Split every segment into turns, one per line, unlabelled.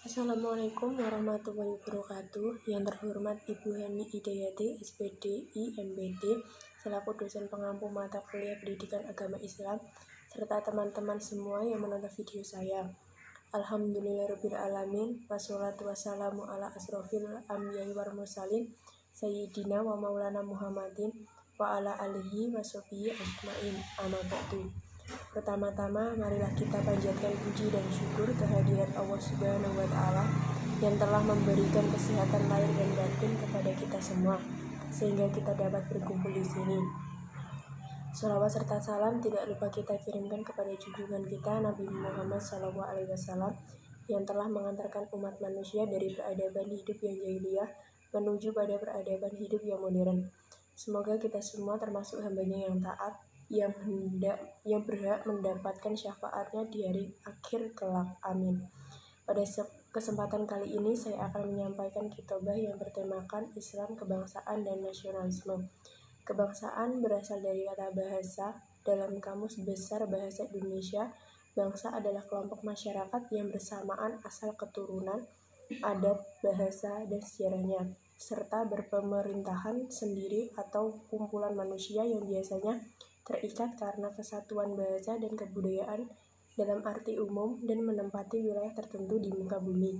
Assalamualaikum warahmatullahi wabarakatuh. Yang terhormat Ibu Hani Hidayati, SPD, IMBD, selaku dosen pengampu mata kuliah Pendidikan Agama Islam, serta teman-teman semua yang menonton video saya. Alhamdulillahirrabbilalamin, wassalatu wassalamu ala asrofil anbiya'i wal mursalin, Sayyidina wa maulana Muhammadin, wa ala alihi wa sahbihi ajmain, amma ba'du. Pertama-tama, marilah kita panjatkan puji dan syukur kehadirat Allah Subhanahu wa Ta'ala yang telah memberikan kesehatan lahir dan batin kepada kita semua, sehingga kita dapat berkumpul di sini. Shalawat serta salam tidak lupa kita kirimkan kepada junjungan kita Nabi Muhammad SAW yang telah mengantarkan umat manusia dari peradaban hidup yang jahiliyah menuju pada peradaban hidup yang modern. Semoga kita semua termasuk hambanya yang taat, yang berhak mendapatkan syafaatnya di hari akhir kelak. Amin. Pada kesempatan kali ini saya akan menyampaikan khotbah yang bertemakan Islam, kebangsaan, dan nasionalisme. Kebangsaan berasal dari kata bahasa. Dalam Kamus Besar Bahasa Indonesia, bangsa adalah kelompok masyarakat yang bersamaan asal keturunan, adat, bahasa, dan sejarahnya, serta berpemerintahan sendiri atau kumpulan manusia yang biasanya terikat karena kesatuan bahasa dan kebudayaan dalam arti umum dan menempati wilayah tertentu di muka bumi.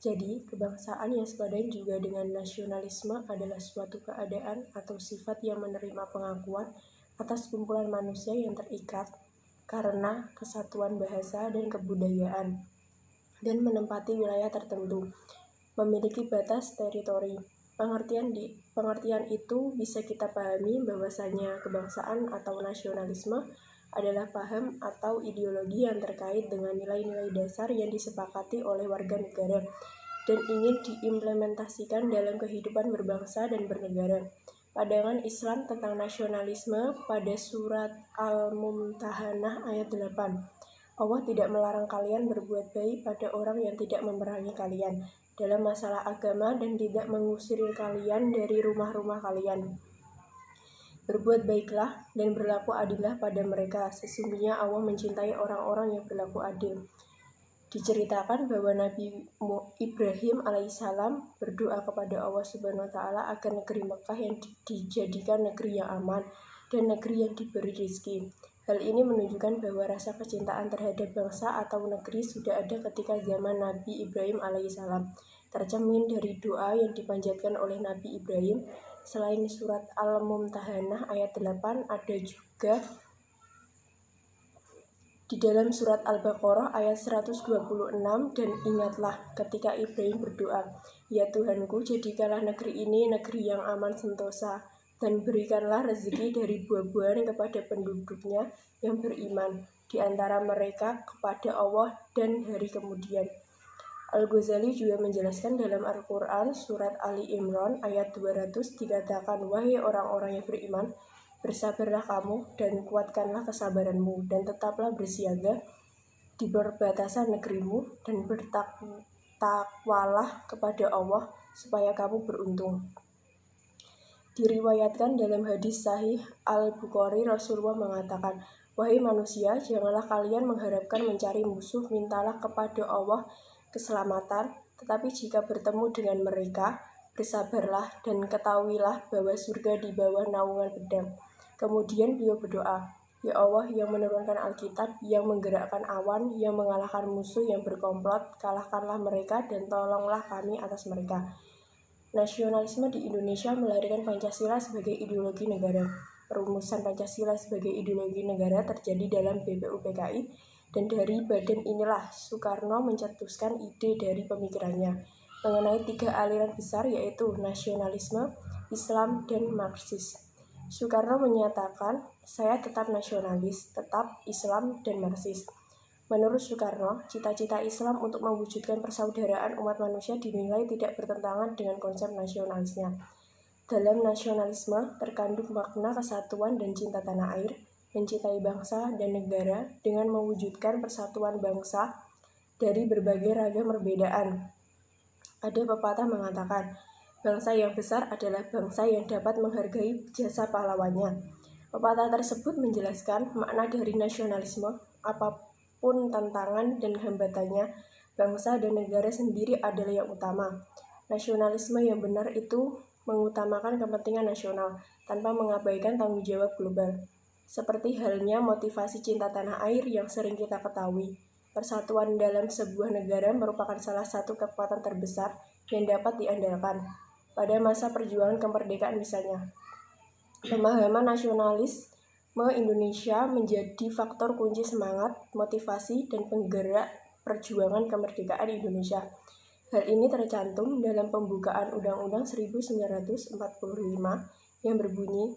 Jadi, kebangsaan yang sepadan juga dengan nasionalisme adalah suatu keadaan atau sifat yang menerima pengakuan atas kumpulan manusia yang terikat karena kesatuan bahasa dan kebudayaan dan menempati wilayah tertentu, memiliki batas teritori. Pengertian itu bisa kita pahami bahwasanya kebangsaan atau nasionalisme adalah paham atau ideologi yang terkait dengan nilai-nilai dasar yang disepakati oleh warga negara dan ingin diimplementasikan dalam kehidupan berbangsa dan bernegara. Pandangan Islam tentang nasionalisme pada surat Al-Mumtahanah ayat 8. Allah tidak melarang kalian berbuat baik pada orang yang tidak memerangi kalian dalam masalah agama dan tidak mengusir kalian dari rumah-rumah kalian. Berbuat baiklah dan berlaku adillah pada mereka. Sesungguhnya Allah mencintai orang-orang yang berlaku adil. Diceritakan bahwa Nabi Ibrahim alaihissalam berdoa kepada Allah Subhanahu wa Ta'ala agar negeri Mekah yang dijadikan negeri yang aman dan negeri yang diberi rezeki. Hal ini menunjukkan bahwa rasa kecintaan terhadap bangsa atau negeri sudah ada ketika zaman Nabi Ibrahim alaihissalam. Tercermin dari doa yang dipanjatkan oleh Nabi Ibrahim. Selain surat Al-Mumtahanah ayat 8, ada juga di dalam surat Al-Baqarah ayat 126, dan ingatlah ketika Ibrahim berdoa, ya Tuhanku, jadikanlah negeri ini negeri yang aman sentosa, dan berikanlah rezeki dari buah-buahan kepada penduduknya yang beriman, di antara mereka kepada Allah dan hari kemudian. Al-Ghazali juga menjelaskan dalam Al-Quran surat Ali Imran ayat 200 dikatakan, wahai orang-orang yang beriman, bersabarlah kamu dan kuatkanlah kesabaranmu dan tetaplah bersiaga di perbatasan negerimu dan bertakwalah kepada Allah supaya kamu beruntung. Diriwayatkan dalam hadis sahih Al-Bukhari, Rasulullah mengatakan, wahai manusia, janganlah kalian mengharapkan mencari musuh, mintalah kepada Allah keselamatan, tetapi jika bertemu dengan mereka, bersabarlah dan ketahuilah bahwa surga di bawah naungan pedang. Kemudian beliau berdoa, ya Allah yang menurunkan Alkitab, yang menggerakkan awan, yang mengalahkan musuh yang berkomplot, kalahkanlah mereka dan tolonglah kami atas mereka. Nasionalisme di Indonesia melahirkan Pancasila sebagai ideologi negara. Perumusan Pancasila sebagai ideologi negara terjadi dalam BPUPKI, dan dari badan inilah Soekarno mencetuskan ide dari pemikirannya mengenai 3 aliran besar, yaitu nasionalisme, Islam, dan Marxis. Soekarno menyatakan, saya tetap nasionalis, tetap Islam, dan Marxis. Menurut Soekarno, cita-cita Islam untuk mewujudkan persaudaraan umat manusia dinilai tidak bertentangan dengan konsep nasionalisnya. Dalam nasionalisme terkandung makna kesatuan dan cinta tanah air, mencintai bangsa dan negara dengan mewujudkan persatuan bangsa dari berbagai ragam perbedaan. Ada pepatah mengatakan, bangsa yang besar adalah bangsa yang dapat menghargai jasa pahlawannya. Pepatah tersebut menjelaskan makna dari nasionalisme, apapun tantangan dan hambatannya, bangsa dan negara sendiri adalah yang utama. Nasionalisme yang benar itu mengutamakan kepentingan nasional tanpa mengabaikan tanggung jawab global. Seperti halnya motivasi cinta tanah air yang sering kita ketahui. Persatuan dalam sebuah negara merupakan salah satu kekuatan terbesar yang dapat diandalkan. Pada masa perjuangan kemerdekaan misalnya, pemahaman nasionalisme Indonesia menjadi faktor kunci semangat, motivasi, dan penggerak perjuangan kemerdekaan Indonesia. Hal ini tercantum dalam pembukaan Undang-Undang 1945 yang berbunyi,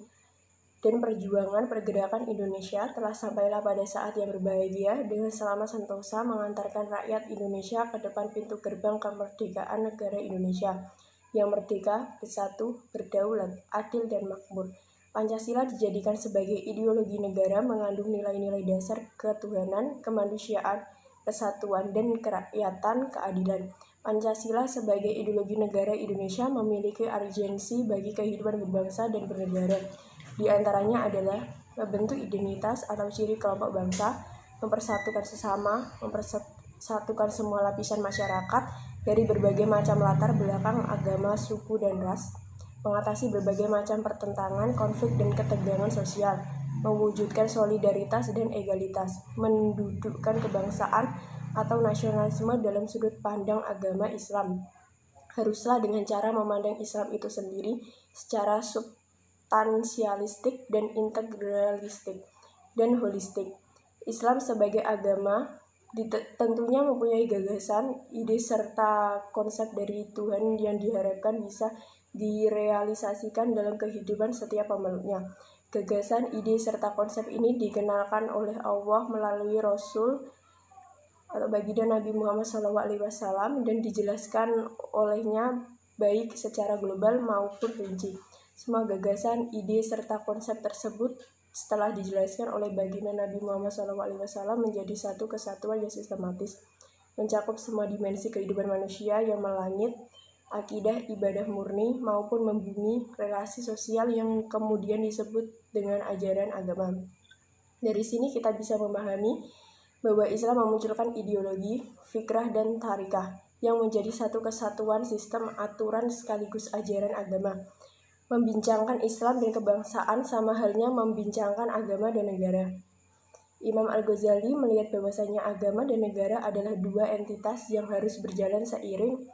dan perjuangan pergerakan Indonesia telah sampailah pada saat yang berbahagia dengan selama sentosa mengantarkan rakyat Indonesia ke depan pintu gerbang kemerdekaan negara Indonesia yang merdeka, bersatu, berdaulat, adil, dan makmur. Pancasila dijadikan sebagai ideologi negara mengandung nilai-nilai dasar ketuhanan, kemanusiaan, persatuan, dan kerakyatan, keadilan. Pancasila sebagai ideologi negara Indonesia memiliki urgensi bagi kehidupan berbangsa dan bernegara. Di antaranya adalah membentuk identitas atau ciri kelompok bangsa, mempersatukan sesama, mempersatukan semua lapisan masyarakat dari berbagai macam latar belakang, agama, suku, dan ras, mengatasi berbagai macam pertentangan, konflik, dan ketegangan sosial, mewujudkan solidaritas dan egalitas, mendudukkan kebangsaan atau nasionalisme dalam sudut pandang agama Islam. Haruslah dengan cara memandang Islam itu sendiri secara substansialistik dan integralistik dan holistik. Islam sebagai agama tentunya mempunyai gagasan, ide, serta konsep dari Tuhan yang diharapkan bisa direalisasikan dalam kehidupan setiap pemeluknya. Gagasan, ide, serta konsep ini dikenalkan oleh Allah melalui Rasul atau baginda Nabi Muhammad SAW dan dijelaskan olehnya baik secara global maupun rinci. Semua gagasan, ide, serta konsep tersebut setelah dijelaskan oleh baginda Nabi Muhammad SAW menjadi satu kesatuan yang sistematis, mencakup semua dimensi kehidupan manusia yang melangit, akidah, ibadah murni, maupun membumi, relasi sosial yang kemudian disebut dengan ajaran agama. Dari sini kita bisa memahami bahwa Islam memunculkan ideologi, fikrah, dan tarikah yang menjadi satu kesatuan sistem aturan sekaligus ajaran agama. Membincangkan Islam dan kebangsaan sama halnya membincangkan agama dan negara. Imam Al-Ghazali melihat bahwasanya agama dan negara adalah dua entitas yang harus berjalan seiring.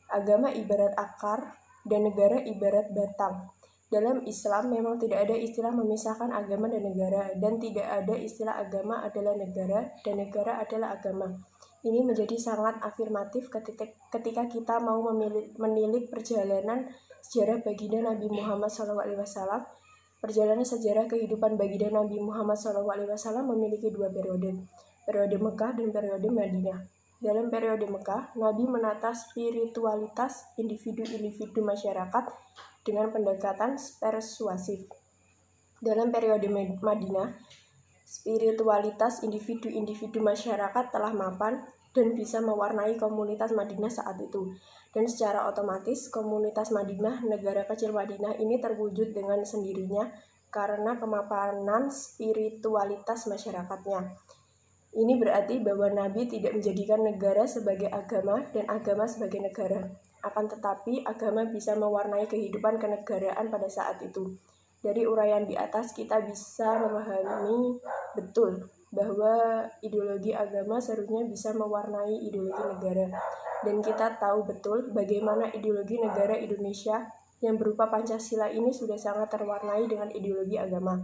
Agama ibarat akar dan negara ibarat batang. Dalam Islam memang tidak ada istilah memisahkan agama dan negara, dan tidak ada istilah agama adalah negara dan negara adalah agama. Ini menjadi sangat afirmatif ketika kita mau menilik perjalanan sejarah baginda Nabi Muhammad SAW. Perjalanan sejarah kehidupan baginda Nabi Muhammad SAW memiliki dua periode Mekah dan periode Madinah. Dalam periode Mekah, Nabi menata spiritualitas individu-individu masyarakat dengan pendekatan persuasif. Dalam periode Madinah, spiritualitas individu-individu masyarakat telah mapan dan bisa mewarnai komunitas Madinah saat itu. Dan secara otomatis komunitas Madinah, negara kecil Madinah ini terwujud dengan sendirinya karena kemapanan spiritualitas masyarakatnya. Ini berarti bahwa Nabi tidak menjadikan negara sebagai agama dan agama sebagai negara. Akan tetapi agama bisa mewarnai kehidupan kenegaraan pada saat itu. Dari uraian di atas kita bisa memahami betul bahwa ideologi agama seharusnya bisa mewarnai ideologi negara. Dan kita tahu betul bagaimana ideologi negara Indonesia yang berupa Pancasila ini sudah sangat terwarnai dengan ideologi agama.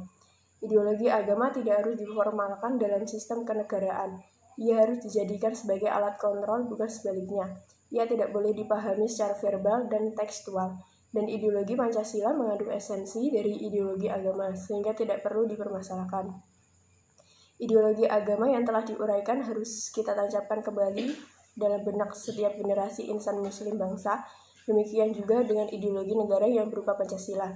Ideologi agama tidak harus diformalkan dalam sistem kenegaraan. Ia harus dijadikan sebagai alat kontrol, bukan sebaliknya. Ia tidak boleh dipahami secara verbal dan tekstual. Dan ideologi Pancasila mengandung esensi dari ideologi agama, sehingga tidak perlu dipermasalahkan. Ideologi agama yang telah diuraikan harus kita tancapkan kembali dalam benak setiap generasi insan muslim bangsa. Demikian juga dengan ideologi negara yang berupa Pancasila.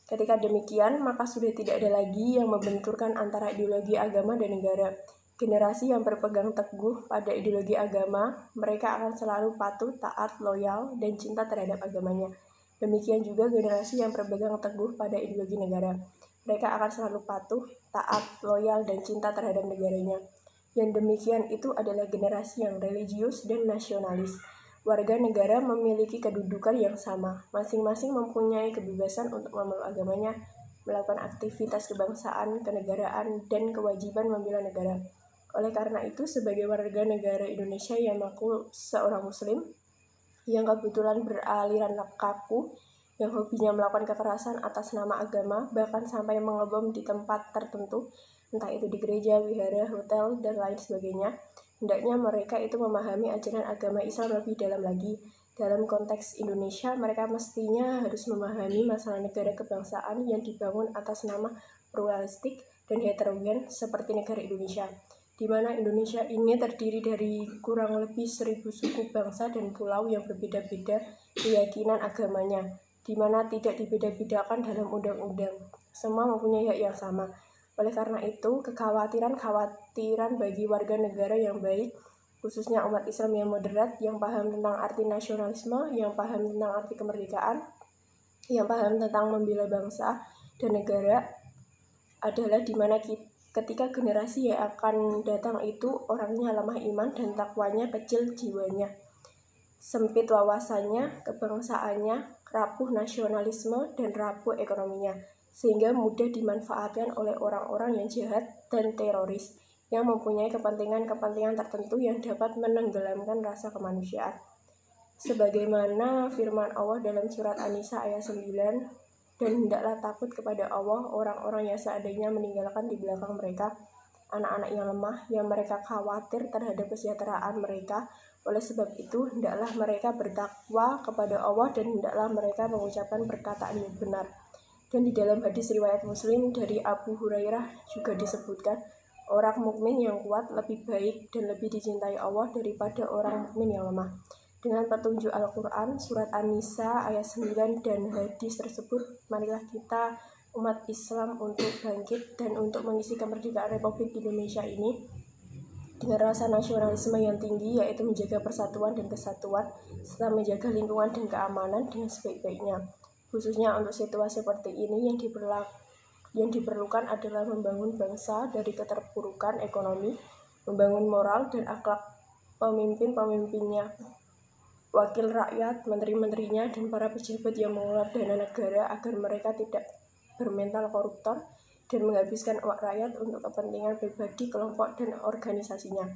Ketika demikian, maka sudah tidak ada lagi yang membenturkan antara ideologi agama dan negara. Generasi yang berpegang teguh pada ideologi agama, mereka akan selalu patuh, taat, loyal, dan cinta terhadap agamanya. Demikian juga generasi yang berpegang teguh pada ideologi negara. Mereka akan selalu patuh, taat, loyal, dan cinta terhadap negaranya. Yang demikian itu adalah generasi yang religius dan nasionalis. Warga negara memiliki kedudukan yang sama, masing-masing mempunyai kebebasan untuk memeluk agamanya, melakukan aktivitas kebangsaan, kenegaraan, dan kewajiban membela negara. Oleh karena itu, sebagai warga negara Indonesia yang mengaku seorang muslim, yang kebetulan beraliran kaku, yang hobinya melakukan kekerasan atas nama agama, bahkan sampai mengebom di tempat tertentu, entah itu di gereja, wihara, hotel, dan lain sebagainya, hendaknya mereka itu memahami ajaran agama Islam lebih dalam lagi. Dalam konteks Indonesia, mereka mestinya harus memahami masalah negara kebangsaan yang dibangun atas nama pluralistik dan heterogen seperti negara Indonesia, di mana Indonesia ini terdiri dari kurang lebih 1000 suku, bangsa, dan pulau yang berbeda-beda keyakinan agamanya, di mana tidak dibeda-bedakan dalam undang-undang. Semua mempunyai hak yang sama. Oleh karena itu, kekhawatiran bagi warga negara yang baik, khususnya umat Islam yang moderat, yang paham tentang arti nasionalisme, yang paham tentang arti kemerdekaan, yang paham tentang membela bangsa dan negara, adalah di mana ketika generasi yang akan datang itu orangnya lemah iman dan takwanya kecil jiwanya, sempit wawasannya, kebangsaannya, rapuh nasionalisme, dan rapuh ekonominya, sehingga mudah dimanfaatkan oleh orang-orang yang jahat dan teroris yang mempunyai kepentingan-kepentingan tertentu yang dapat menenggelamkan rasa kemanusiaan. Sebagaimana firman Allah dalam surat An-Nisa ayat 9, dan hendaklah takut kepada Allah orang-orang yang seandainya meninggalkan di belakang mereka anak-anak yang lemah, yang mereka khawatir terhadap kesejahteraan mereka. Oleh sebab itu, hendaklah mereka bertakwa kepada Allah dan hendaklah mereka mengucapkan perkataan yang benar. Dan di dalam hadis riwayat Muslim dari Abu Hurairah juga disebutkan, orang mukmin yang kuat lebih baik dan lebih dicintai Allah daripada orang mukmin yang lemah. Dengan petunjuk Al-Quran, surat An-Nisa ayat 9 dan hadis tersebut, marilah kita umat Islam untuk bangkit dan untuk mengisi kemerdekaan Republik Indonesia ini dengan rasa nasionalisme yang tinggi, yaitu menjaga persatuan dan kesatuan, serta menjaga lingkungan dan keamanan dengan sebaik-baiknya. Khususnya untuk situasi seperti ini, yang diperlukan adalah membangun bangsa dari keterpurukan ekonomi, membangun moral dan akhlak pemimpin-pemimpinnya, wakil rakyat, menteri-menterinya, dan para pejabat yang mengelola dana negara agar mereka tidak bermental koruptor dan menghabiskan uang rakyat untuk kepentingan pribadi, kelompok, dan organisasinya.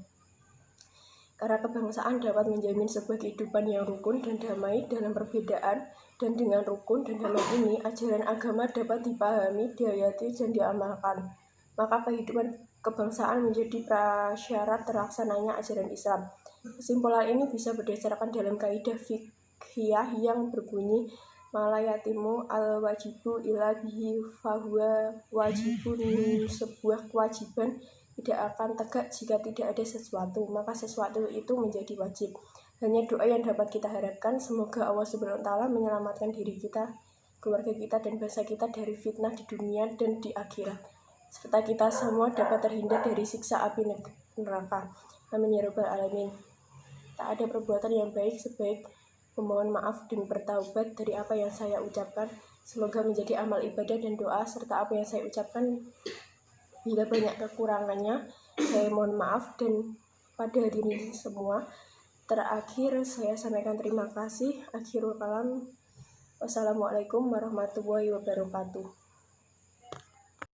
Karena kebangsaan dapat menjamin sebuah kehidupan yang rukun dan damai dalam perbedaan, dan dengan rukun dan damai ini, ajaran agama dapat dipahami, dihayati, dan diamalkan. Maka kehidupan kebangsaan menjadi prasyarat terlaksananya ajaran Islam. Kesimpulan ini bisa berdasarkan dalam kaidah fiqhiyah yang berbunyi, malayatimu al-wajibu ila bihi fahuwa wajibun. Sebuah kewajiban tidak akan tegak jika tidak ada sesuatu, maka sesuatu itu menjadi wajib. Hanya doa yang dapat kita harapkan, semoga Allah Subhanahu wa Ta'ala menyelamatkan diri kita, keluarga kita, dan bangsa kita dari fitnah di dunia dan di akhirat, serta kita semua dapat terhindar dari siksa api neraka. Amin ya rabbal alamin. Tak ada perbuatan yang baik sebaik memohon maaf dan bertaubat dari apa yang saya ucapkan. Semoga menjadi amal ibadah dan doa, serta apa yang saya ucapkan bila banyak kekurangannya, saya mohon maaf. Dan pada hadirin semua, terakhir saya sampaikan terima kasih. Akhirul kalam, wassalamualaikum warahmatullahi wabarakatuh.